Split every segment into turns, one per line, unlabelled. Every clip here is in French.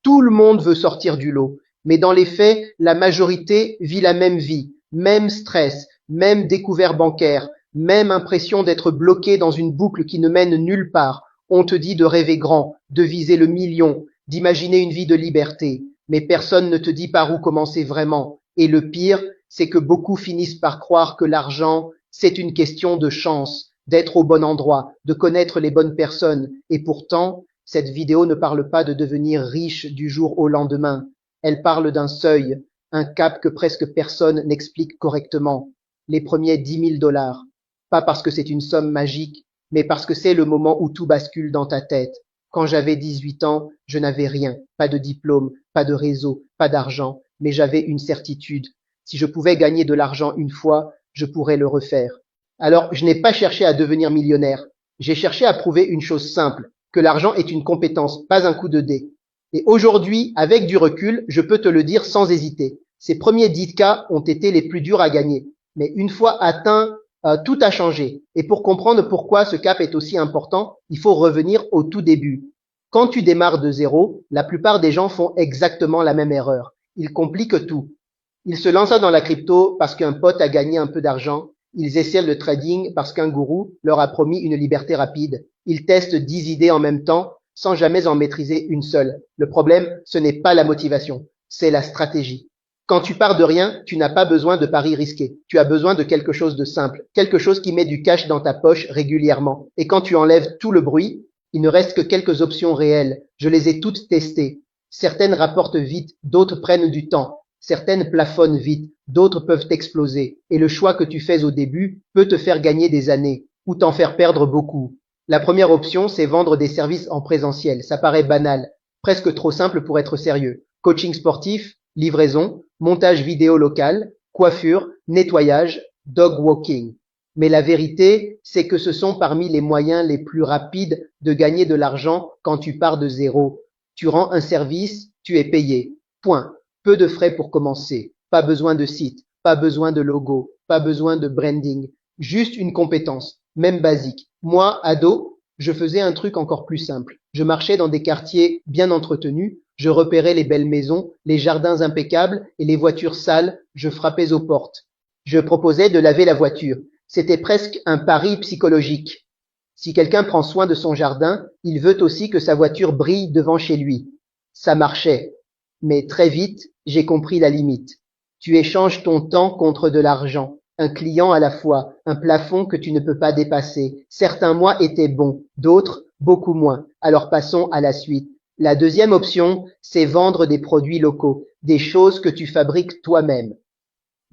Tout le monde veut sortir du lot, mais dans les faits, la majorité vit la même vie, même stress, même découvert bancaire, même impression d'être bloqué dans une boucle qui ne mène nulle part. On te dit de rêver grand, de viser le million, d'imaginer une vie de liberté, mais personne ne te dit par où commencer vraiment. Et le pire, c'est que beaucoup finissent par croire que l'argent, c'est une question de chance, d'être au bon endroit, de connaître les bonnes personnes. Et pourtant, cette vidéo ne parle pas de devenir riche du jour au lendemain. Elle parle d'un seuil, un cap que presque personne n'explique correctement. Les premiers 10 000 $. Pas parce que c'est une somme magique, mais parce que c'est le moment où tout bascule dans ta tête. Quand j'avais 18 ans, je n'avais rien, pas de diplôme, pas de réseau, pas d'argent, mais j'avais une certitude. Si je pouvais gagner de l'argent une fois, je pourrais le refaire. Alors, je n'ai pas cherché à devenir millionnaire. J'ai cherché à prouver une chose simple, que l'argent est une compétence, pas un coup de dé. Et aujourd'hui, avec du recul, je peux te le dire sans hésiter. Ces premiers 10K ont été les plus durs à gagner. Mais une fois atteint, tout a changé. Et pour comprendre pourquoi ce cap est aussi important, il faut revenir au tout début. Quand tu démarres de zéro, la plupart des gens font exactement la même erreur. Ils compliquent tout. Ils se lancent dans la crypto parce qu'un pote a gagné un peu d'argent. Ils essaient le trading parce qu'un gourou leur a promis une liberté rapide. Ils testent 10 idées en même temps sans jamais en maîtriser une seule. Le problème, ce n'est pas la motivation, c'est la stratégie. Quand tu pars de rien, tu n'as pas besoin de paris risqués. Tu as besoin de quelque chose de simple, quelque chose qui met du cash dans ta poche régulièrement. Et quand tu enlèves tout le bruit, il ne reste que quelques options réelles. Je les ai toutes testées. Certaines rapportent vite, d'autres prennent du temps. Certaines plafonnent vite, d'autres peuvent exploser. Et le choix que tu fais au début peut te faire gagner des années ou t'en faire perdre beaucoup. La première option, c'est vendre des services en présentiel. Ça paraît banal, presque trop simple pour être sérieux. Coaching sportif, livraison, montage vidéo local, coiffure, nettoyage, dog walking. Mais la vérité, c'est que ce sont parmi les moyens les plus rapides de gagner de l'argent quand tu pars de zéro. Tu rends un service, tu es payé. Point. Peu de frais pour commencer. Pas besoin de site, pas besoin de logo, pas besoin de branding. Juste une compétence, même basique. Moi, ado, je faisais un truc encore plus simple. Je marchais dans des quartiers bien entretenus, je repérais les belles maisons, les jardins impeccables et les voitures sales, je frappais aux portes. Je proposais de laver la voiture. C'était presque un pari psychologique. Si quelqu'un prend soin de son jardin, il veut aussi que sa voiture brille devant chez lui. Ça marchait. Mais très vite, j'ai compris la limite. Tu échanges ton temps contre de l'argent, un client à la fois, un plafond que tu ne peux pas dépasser. Certains mois étaient bons, d'autres beaucoup moins. Alors passons à la suite. La deuxième option, c'est vendre des produits locaux, des choses que tu fabriques toi-même.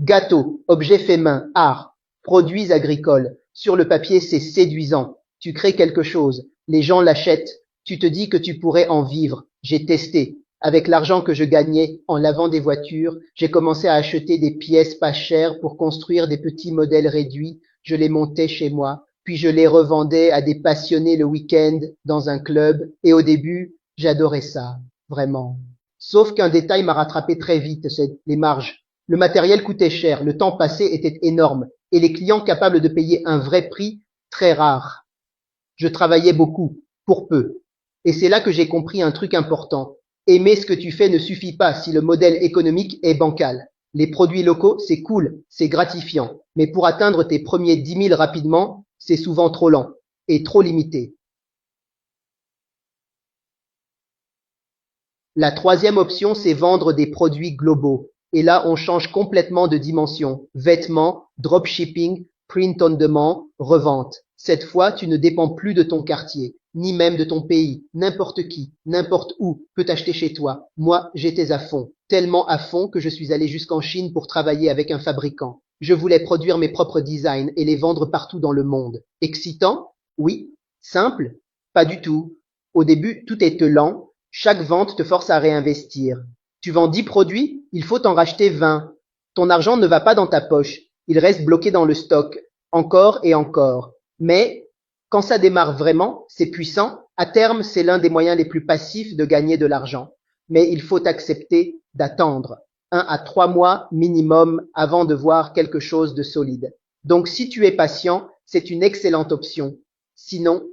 Gâteaux, objets faits main, art, produits agricoles. Sur le papier, c'est séduisant. Tu crées quelque chose, les gens l'achètent. Tu te dis que tu pourrais en vivre. J'ai testé. Avec l'argent que je gagnais en lavant des voitures, j'ai commencé à acheter des pièces pas chères pour construire des petits modèles réduits. Je les montais chez moi, puis je les revendais à des passionnés le week-end dans un club. Et au début, j'adorais ça, vraiment. Sauf qu'un détail m'a rattrapé très vite, c'est les marges. Le matériel coûtait cher, le temps passé était énorme, et les clients capables de payer un vrai prix, très rares. Je travaillais beaucoup, pour peu. Et c'est là que j'ai compris un truc important. Aimer ce que tu fais ne suffit pas si le modèle économique est bancal. Les produits locaux, c'est cool, c'est gratifiant. Mais pour atteindre tes premiers 10 000 rapidement, c'est souvent trop lent et trop limité. La troisième option, c'est vendre des produits globaux. Et là, on change complètement de dimension. Vêtements, dropshipping, print on demand, revente. Cette fois, tu ne dépends plus de ton quartier, ni même de ton pays. N'importe qui, n'importe où peut acheter chez toi. Moi, j'étais à fond. Tellement à fond que je suis allé jusqu'en Chine pour travailler avec un fabricant. Je voulais produire mes propres designs et les vendre partout dans le monde. Excitant? Oui. Simple? Pas du tout. Au début, tout est lent. Chaque vente te force à réinvestir. Tu vends 10 produits, il faut en racheter 20. Ton argent ne va pas dans ta poche, il reste bloqué dans le stock, encore et encore. Mais quand ça démarre vraiment, c'est puissant. À terme, c'est l'un des moyens les plus passifs de gagner de l'argent. Mais il faut accepter d'attendre 1 à 3 mois minimum avant de voir quelque chose de solide. Donc si tu es patient, c'est une excellente option. Sinon,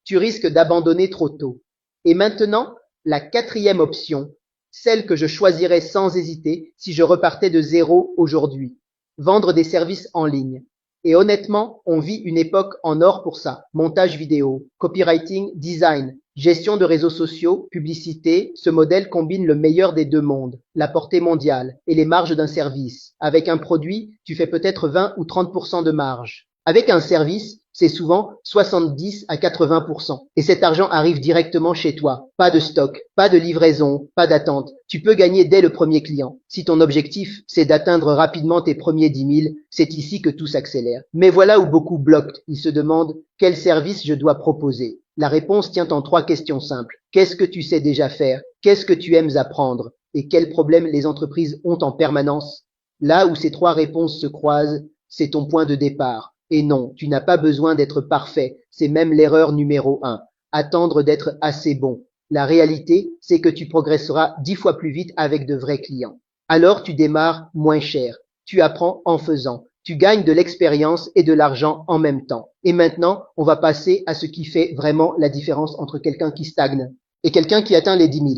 tu risques d'abandonner trop tôt. Et maintenant, La quatrième option, celle que je choisirais sans hésiter si je repartais de zéro aujourd'hui, vendre des services en ligne. Et honnêtement, on vit une époque en or pour ça. Montage vidéo, copywriting, design, gestion de réseaux sociaux, publicité, ce modèle combine le meilleur des deux mondes, la portée mondiale et les marges d'un service. Avec un produit, tu fais peut-être 20 ou 30% de marge. Avec un service, c'est souvent 70 à 80%. Et cet argent arrive directement chez toi. Pas de stock, pas de livraison, pas d'attente. Tu peux gagner dès le premier client. Si ton objectif, c'est d'atteindre rapidement tes premiers 10 000, c'est ici que tout s'accélère. Mais voilà où beaucoup bloquent. Ils se demandent quel service je dois proposer. La réponse tient en 3 questions simples. Qu'est-ce que tu sais déjà faire? Qu'est-ce que tu aimes apprendre? Et quels problèmes les entreprises ont en permanence? Là où ces 3 réponses se croisent, c'est ton point de départ. Et non, tu n'as pas besoin d'être parfait, c'est même l'erreur numéro 1. Attendre d'être assez bon. La réalité, c'est que tu progresseras 10 fois plus vite avec de vrais clients. Alors tu démarres moins cher. Tu apprends en faisant. Tu gagnes de l'expérience et de l'argent en même temps. Et maintenant, on va passer à ce qui fait vraiment la différence entre quelqu'un qui stagne et quelqu'un qui atteint les 10 000.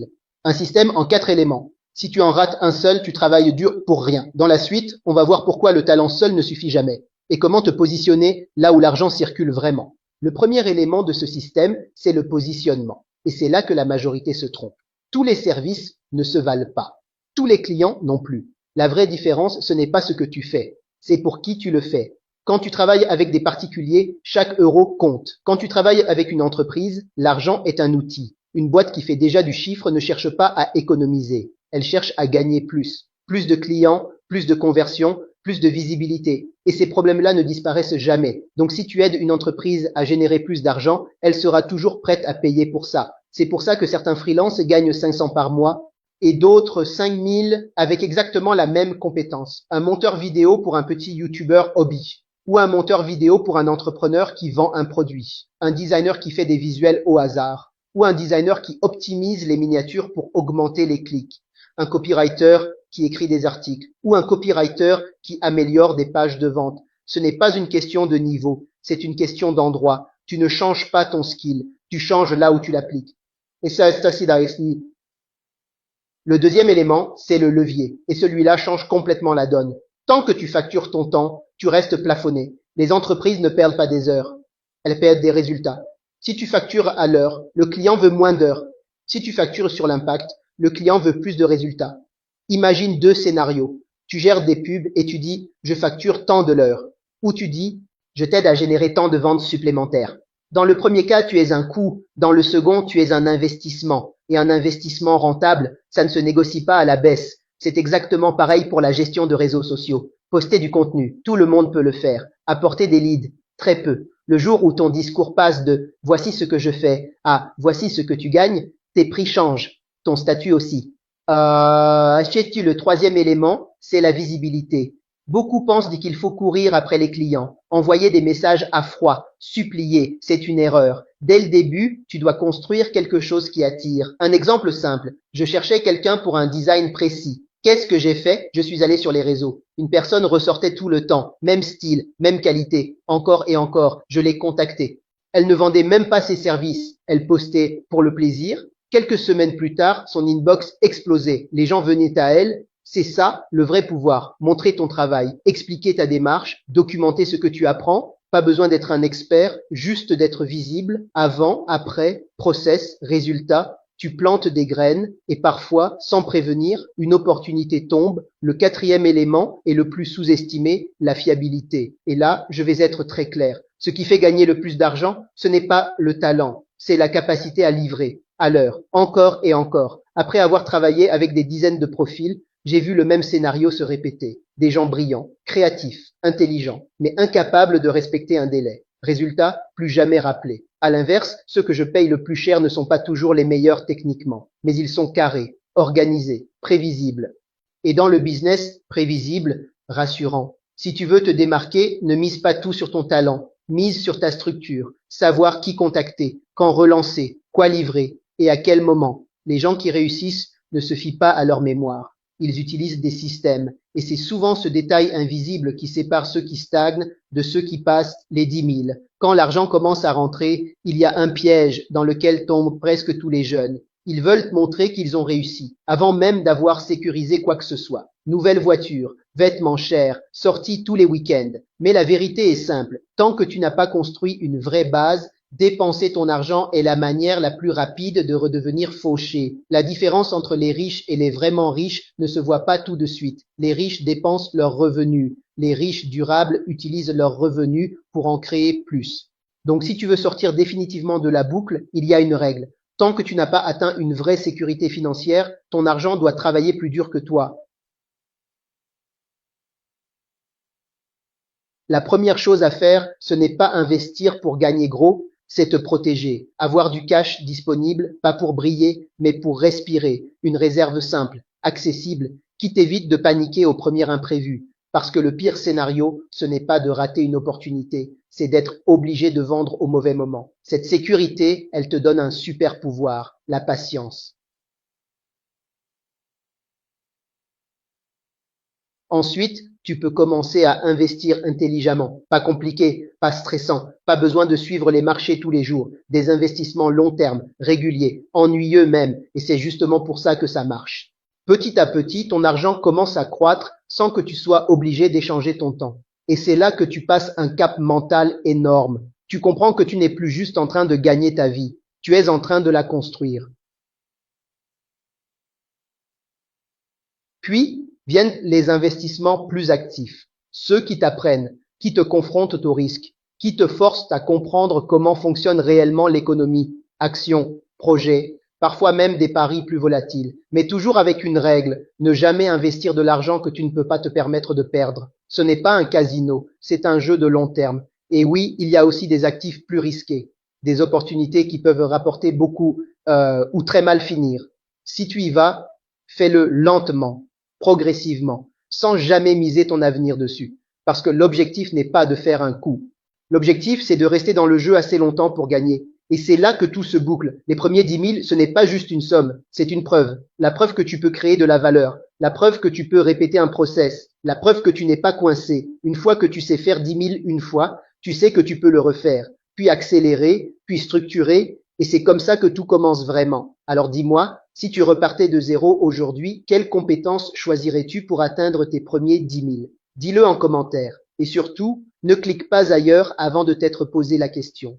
Un système en 4 éléments. Si tu en rates un seul, tu travailles dur pour rien. Dans la suite, on va voir pourquoi le talent seul ne suffit jamais et comment te positionner là où l'argent circule vraiment. Le premier élément de ce système, c'est le positionnement. Et c'est là que la majorité se trompe. Tous les services ne se valent pas. Tous les clients non plus. La vraie différence, ce n'est pas ce que tu fais, c'est pour qui tu le fais. Quand tu travailles avec des particuliers, chaque euro compte. Quand tu travailles avec une entreprise, l'argent est un outil. Une boîte qui fait déjà du chiffre ne cherche pas à économiser. Elle cherche à gagner plus. Plus de clients, plus de conversions, plus de visibilité. Et ces problèmes-là ne disparaissent jamais. Donc si tu aides une entreprise à générer plus d'argent, elle sera toujours prête à payer pour ça. C'est pour ça que certains freelances gagnent 500 par mois et d'autres 5000 avec exactement la même compétence. Un monteur vidéo pour un petit youtubeur hobby. Ou un monteur vidéo pour un entrepreneur qui vend un produit. Un designer qui fait des visuels au hasard. Ou un designer qui optimise les miniatures pour augmenter les clics. Un copywriter qui écrit des articles ou un copywriter qui améliore des pages de vente. Ce n'est pas une question de niveau, c'est une question d'endroit. Tu ne changes pas ton skill, tu changes là où tu l'appliques. Et ça, c'est assez ici. Le deuxième élément, c'est le levier. Et celui-là change complètement la donne. Tant que tu factures ton temps, tu restes plafonné. Les entreprises ne perdent pas des heures, elles perdent des résultats. Si tu factures à l'heure, le client veut moins d'heures. Si tu factures sur l'impact, le client veut plus de résultats. Imagine 2 scénarios. Tu gères des pubs et tu dis « je facture tant de l'heure » ou tu dis « je t'aide à générer tant de ventes supplémentaires ». Dans le premier cas, tu es un coût. Dans le second, tu es un investissement. Et un investissement rentable, ça ne se négocie pas à la baisse. C'est exactement pareil pour la gestion de réseaux sociaux. Poster du contenu, tout le monde peut le faire. Apporter des leads, très peu. Le jour où ton discours passe de « voici ce que je fais » à « voici ce que tu gagnes », tes prix changent, ton statut aussi. Achètes-tu le troisième élément, c'est la visibilité. Beaucoup pensent qu'il faut courir après les clients, envoyer des messages à froid, supplier, c'est une erreur. Dès le début, tu dois construire quelque chose qui attire. Un exemple simple, je cherchais quelqu'un pour un design précis. Qu'est-ce que j'ai fait? Je suis allé sur les réseaux. Une personne ressortait tout le temps, même style, même qualité, encore et encore, je l'ai contactée. Elle ne vendait même pas ses services, elle postait pour le plaisir. Quelques semaines plus tard, son inbox explosait. Les gens venaient à elle. C'est ça, le vrai pouvoir. Montrer ton travail, expliquer ta démarche, documenter ce que tu apprends. Pas besoin d'être un expert, juste d'être visible. Avant, après, process, résultat. Tu plantes des graines et parfois, sans prévenir, une opportunité tombe. Le quatrième élément est le plus sous-estimé, la fiabilité. Et là, je vais être très clair. Ce qui fait gagner le plus d'argent, ce n'est pas le talent, c'est la capacité à livrer. À l'heure, encore et encore. Après avoir travaillé avec des dizaines de profils, j'ai vu le même scénario se répéter. Des gens brillants, créatifs, intelligents, mais incapables de respecter un délai. Résultat, plus jamais rappelés. À l'inverse, ceux que je paye le plus cher ne sont pas toujours les meilleurs techniquement, mais ils sont carrés, organisés, prévisibles. Et dans le business, prévisible, rassurant. Si tu veux te démarquer, ne mise pas tout sur ton talent. Mise sur ta structure, savoir qui contacter, quand relancer, quoi livrer, et à quel moment. Les gens qui réussissent ne se fient pas à leur mémoire. Ils utilisent des systèmes. Et c'est souvent ce détail invisible qui sépare ceux qui stagnent de ceux qui passent les 10 000. Quand l'argent commence à rentrer, il y a un piège dans lequel tombent presque tous les jeunes. Ils veulent te montrer qu'ils ont réussi, avant même d'avoir sécurisé quoi que ce soit. Nouvelle voiture, vêtements chers, sorties tous les week-ends. Mais la vérité est simple, tant que tu n'as pas construit une vraie base, dépenser ton argent est la manière la plus rapide de redevenir fauché. La différence entre les riches et les vraiment riches ne se voit pas tout de suite. Les riches dépensent leurs revenus. Les riches durables utilisent leurs revenus pour en créer plus. Donc si tu veux sortir définitivement de la boucle, il y a une règle. Tant que tu n'as pas atteint une vraie sécurité financière, ton argent doit travailler plus dur que toi. La première chose à faire, ce n'est pas investir pour gagner gros, c'est te protéger. Avoir du cash disponible, pas pour briller, mais pour respirer. Une réserve simple, accessible, qui t'évite de paniquer au premier imprévu. Parce que le pire scénario, ce n'est pas de rater une opportunité, c'est d'être obligé de vendre au mauvais moment. Cette sécurité, elle te donne un super pouvoir, la patience. Ensuite, tu peux commencer à investir intelligemment, pas compliqué, pas stressant, pas besoin de suivre les marchés tous les jours, des investissements long terme, réguliers, ennuyeux même, et c'est justement pour ça que ça marche. Petit à petit, ton argent commence à croître sans que tu sois obligé d'échanger ton temps. Et c'est là que tu passes un cap mental énorme. Tu comprends que tu n'es plus juste en train de gagner ta vie, tu es en train de la construire. Puis viennent les investissements plus actifs, ceux qui t'apprennent, qui te confrontent au risque, qui te forcent à comprendre comment fonctionne réellement l'économie, actions, projets, parfois même des paris plus volatiles, mais toujours avec une règle, ne jamais investir de l'argent que tu ne peux pas te permettre de perdre. Ce n'est pas un casino, c'est un jeu de long terme. Et oui, il y a aussi des actifs plus risqués, des opportunités qui peuvent rapporter beaucoup ou très mal finir. Si tu y vas, fais-le lentement, progressivement, sans jamais miser ton avenir dessus. Parce que l'objectif n'est pas de faire un coup. L'objectif, c'est de rester dans le jeu assez longtemps pour gagner. Et c'est là que tout se boucle. Les premiers 10 000, ce n'est pas juste une somme, c'est une preuve. La preuve que tu peux créer de la valeur. La preuve que tu peux répéter un process. La preuve que tu n'es pas coincé. Une fois que tu sais faire 10 000 une fois, tu sais que tu peux le refaire. Puis accélérer, puis structurer. Et c'est comme ça que tout commence vraiment. Alors dis-moi, si tu repartais de zéro aujourd'hui, quelles compétences choisirais-tu pour atteindre tes premiers 10 000? Dis-le en commentaire. Et surtout, ne clique pas ailleurs avant de t'être posé la question.